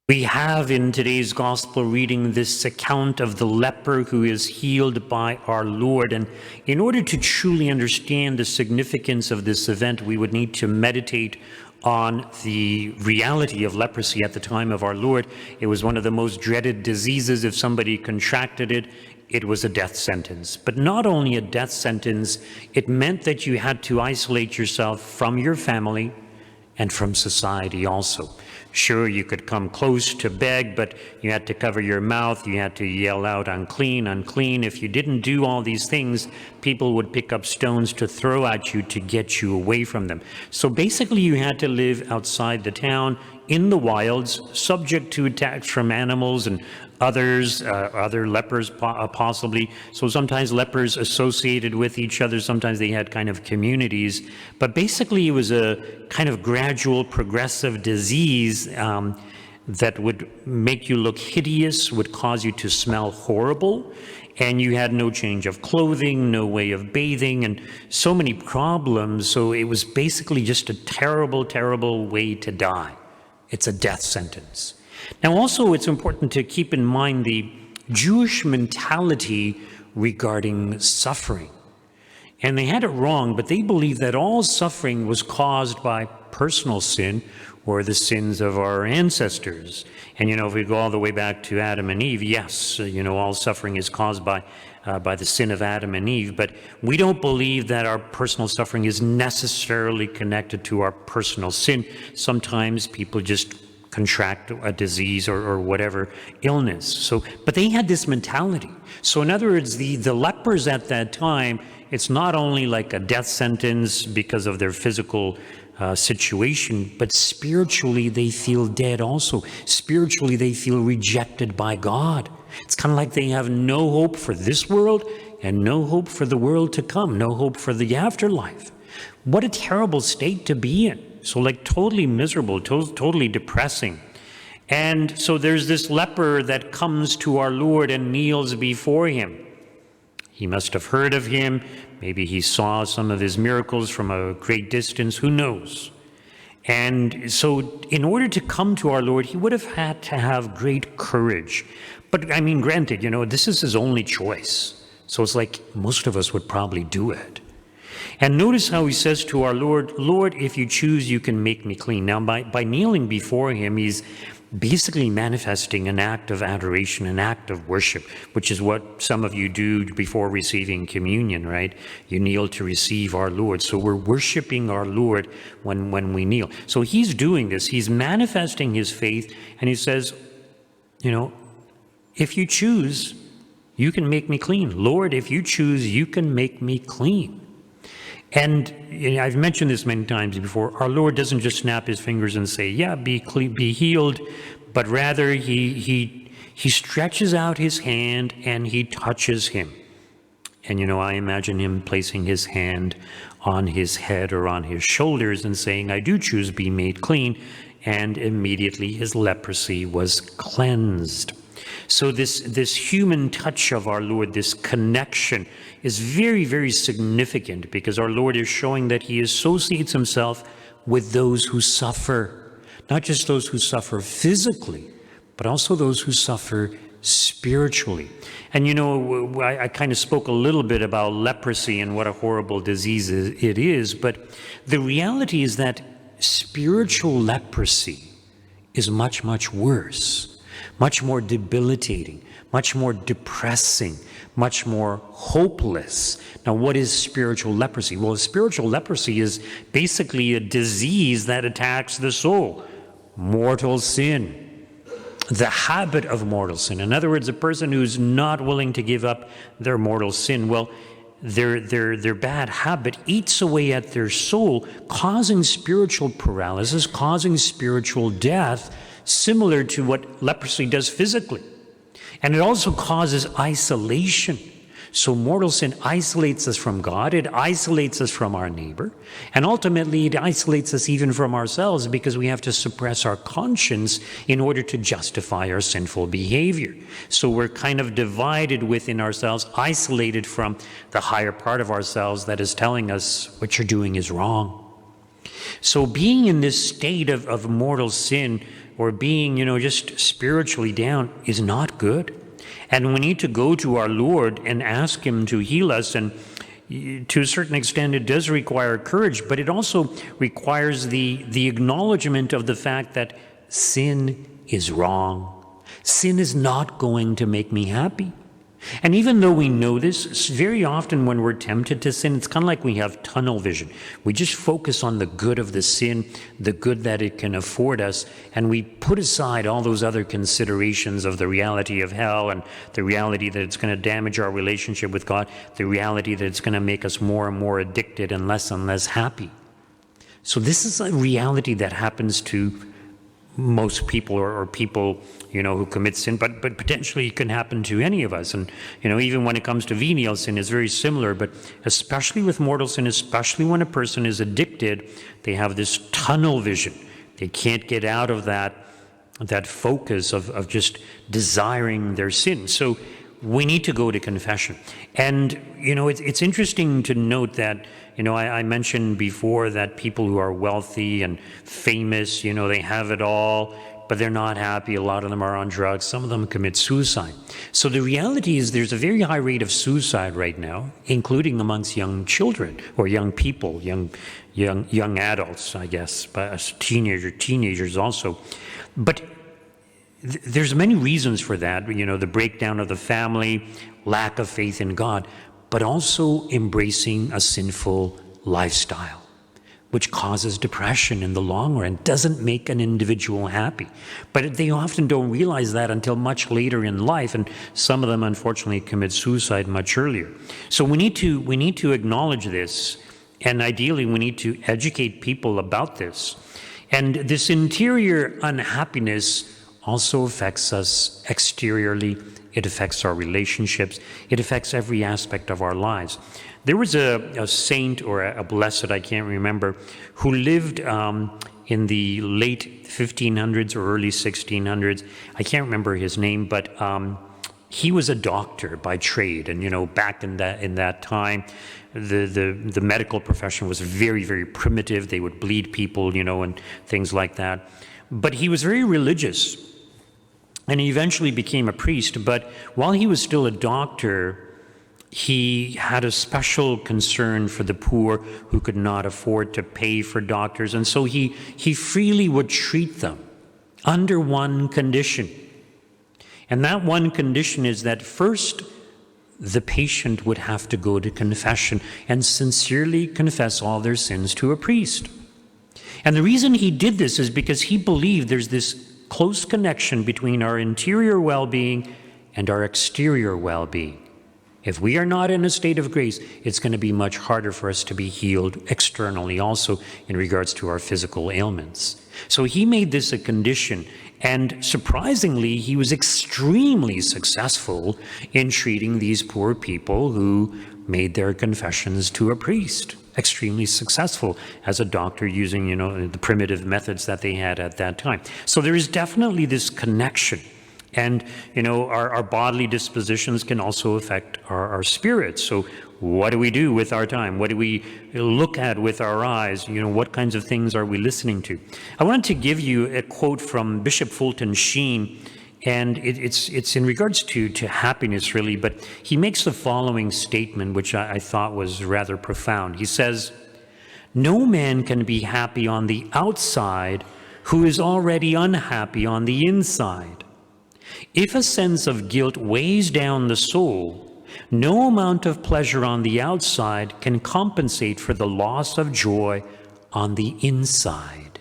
We have in today's gospel reading this account of the leper who is healed by our Lord. And in order to truly understand the significance of this event, we would need to meditate on the reality of leprosy at the time of our Lord. It was one of the most dreaded diseases. If somebody contracted it, it was a death sentence. But not only a death sentence, it meant that you had to isolate yourself from your family and from society also. Sure, you could come close to beg, but you had to cover your mouth, you had to yell out, unclean, unclean. If you didn't do all these things, people would pick up stones to throw at you to get you away from them. So basically you had to live outside the town, in the wilds, subject to attacks from animals and others, other lepers possibly. So sometimes lepers associated with each other, sometimes they had kind of communities. But basically it was a kind of gradual, progressive disease that would make you look hideous, would cause you to smell horrible, and you had no change of clothing, no way of bathing, and so many problems. So it was basically just a terrible, terrible way to die. It's a death sentence. Now also it's important to keep in mind the Jewish mentality regarding suffering. And they had it wrong, but they believed that all suffering was caused by personal sin or the sins of our ancestors. And if we go all the way back to Adam and Eve, yes, all suffering is caused by the sin of Adam and Eve, but we don't believe that our personal suffering is necessarily connected to our personal sin. Sometimes people just contract a disease or whatever illness. But they had this mentality. So in other words, the lepers at that time, it's not only like a death sentence because of their physical situation, but spiritually they feel dead also. Spiritually they feel rejected by God. It's kind of like they have no hope for this world and no hope for the world to come, no hope for the afterlife. What a terrible state to be in. So like totally miserable, totally depressing. And so there's this leper that comes to our Lord and kneels before him. He must have heard of him. Maybe he saw some of his miracles from a great distance. Who knows? And so in order to come to our Lord, he would have had to have great courage. But I mean, granted, this is his only choice. So it's like most of us would probably do it. And notice how he says to our Lord, Lord, if you choose, you can make me clean. Now, by kneeling before him, he's basically manifesting an act of adoration, an act of worship, which is what some of you do before receiving communion, right? You kneel to receive our Lord. So we're worshiping our Lord when we kneel. So he's doing this. He's manifesting his faith, and he says, if you choose, you can make me clean. Lord, if you choose, you can make me clean. And I've mentioned this many times before. Our Lord doesn't just snap his fingers and say, yeah, be clean, be healed, but rather he stretches out his hand and he touches him. And I imagine him placing his hand on his head or on his shoulders and saying, I do choose be made clean. And immediately his leprosy was cleansed. So this human touch of our Lord, this connection, is very, very significant because our Lord is showing that he associates himself with those who suffer, not just those who suffer physically, but also those who suffer spiritually. And I kind of spoke a little bit about leprosy and what a horrible disease it is, but the reality is that spiritual leprosy is much, much worse, much more debilitating, much more depressing, much more hopeless. Now, what is spiritual leprosy? Well, spiritual leprosy is basically a disease that attacks the soul. Mortal sin, the habit of mortal sin. In other words, a person who's not willing to give up their mortal sin, well, their bad habit eats away at their soul, causing spiritual paralysis, causing spiritual death, similar to what leprosy does physically. And it also causes isolation. So mortal sin isolates us from God, it isolates us from our neighbor, and ultimately it isolates us even from ourselves because we have to suppress our conscience in order to justify our sinful behavior. So we're kind of divided within ourselves, isolated from the higher part of ourselves that is telling us what you're doing is wrong. So being in this state of mortal sin, or being, just spiritually down, is not good. And we need to go to our Lord and ask him to heal us. And to a certain extent, it does require courage, but it also requires the acknowledgement of the fact that sin is wrong. Sin is not going to make me happy. And even though we know this, very often when we're tempted to sin, it's kind of like we have tunnel vision. We just focus on the good of the sin, the good that it can afford us, and we put aside all those other considerations of the reality of hell and the reality that it's going to damage our relationship with God, the reality that it's going to make us more and more addicted and less happy. So this is a reality that happens to most people, or people, who commit sin, but potentially it can happen to any of us. And, even when it comes to venial sin, it's very similar, but especially with mortal sin, especially when a person is addicted, they have this tunnel vision. They can't get out of that focus of just desiring their sin. So we need to go to confession. And, it's interesting to note that, I mentioned before that people who are wealthy and famous, they have it all, but they're not happy. A lot of them are on drugs. Some of them commit suicide. So the reality is there's a very high rate of suicide right now, including amongst young children or young people, young adults, I guess, but teenagers also. But there's many reasons for that, the breakdown of the family, lack of faith in God, but also embracing a sinful lifestyle, which causes depression in the long run, doesn't make an individual happy. But they often don't realize that until much later in life, and some of them unfortunately commit suicide much earlier. So we need to acknowledge this, and ideally we need to educate people about this. And this interior unhappiness also affects us exteriorly. It affects our relationships. It affects every aspect of our lives. There was a saint or a blessed, I can't remember, who lived in the late 1500s or early 1600s. I can't remember his name, but he was a doctor by trade. And, back in that time, the medical profession was very, very primitive. They would bleed people, and things like that. But he was very religious. And he eventually became a priest, but while he was still a doctor, he had a special concern for the poor who could not afford to pay for doctors. And so he freely would treat them under one condition. And that one condition is that first, the patient would have to go to confession and sincerely confess all their sins to a priest. And the reason he did this is because he believed there's this close connection between our interior well-being and our exterior well-being. If we are not in a state of grace, it's going to be much harder for us to be healed externally also in regards to our physical ailments. So he made this a condition, and surprisingly, he was extremely successful in treating these poor people who made their confessions to a priest. Extremely successful as a doctor using, the primitive methods that they had at that time. So there is definitely this connection. And, our bodily dispositions can also affect our spirits. So what do we do with our time? What do we look at with our eyes? What kinds of things are we listening to? I wanted to give you a quote from Bishop Fulton Sheen, and it's in regards to happiness, really, but he makes the following statement, which I thought was rather profound. He says, "No man can be happy on the outside who is already unhappy on the inside. If a sense of guilt weighs down the soul, no amount of pleasure on the outside can compensate for the loss of joy on the inside."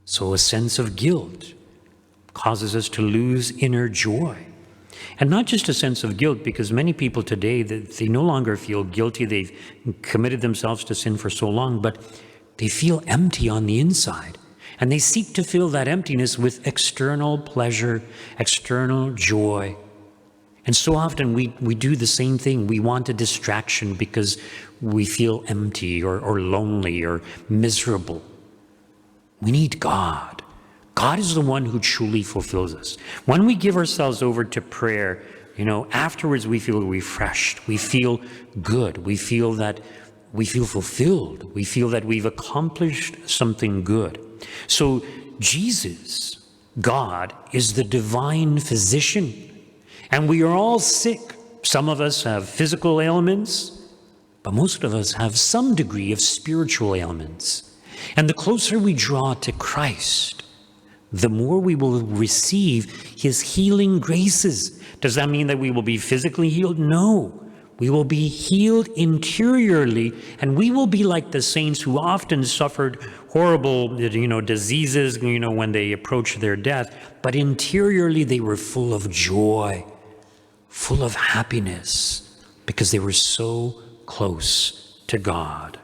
So a sense of guilt causes us to lose inner joy. And not just a sense of guilt, because many people today, they no longer feel guilty. They've committed themselves to sin for so long, but they feel empty on the inside. And they seek to fill that emptiness with external pleasure, external joy. And so often we do the same thing. We want a distraction because we feel empty or lonely or miserable. We need God. God is the one who truly fulfills us. When we give ourselves over to prayer, afterwards we feel refreshed. We feel good. We feel fulfilled. We feel that we've accomplished something good. So Jesus, God, is the divine physician. And we are all sick. Some of us have physical ailments, but most of us have some degree of spiritual ailments. And the closer we draw to Christ, the more we will receive his healing graces. Does that mean that we will be physically healed? No. We will be healed interiorly, and we will be like the saints who often suffered horrible, diseases, when they approached their death. But interiorly, they were full of joy, full of happiness, because they were so close to God.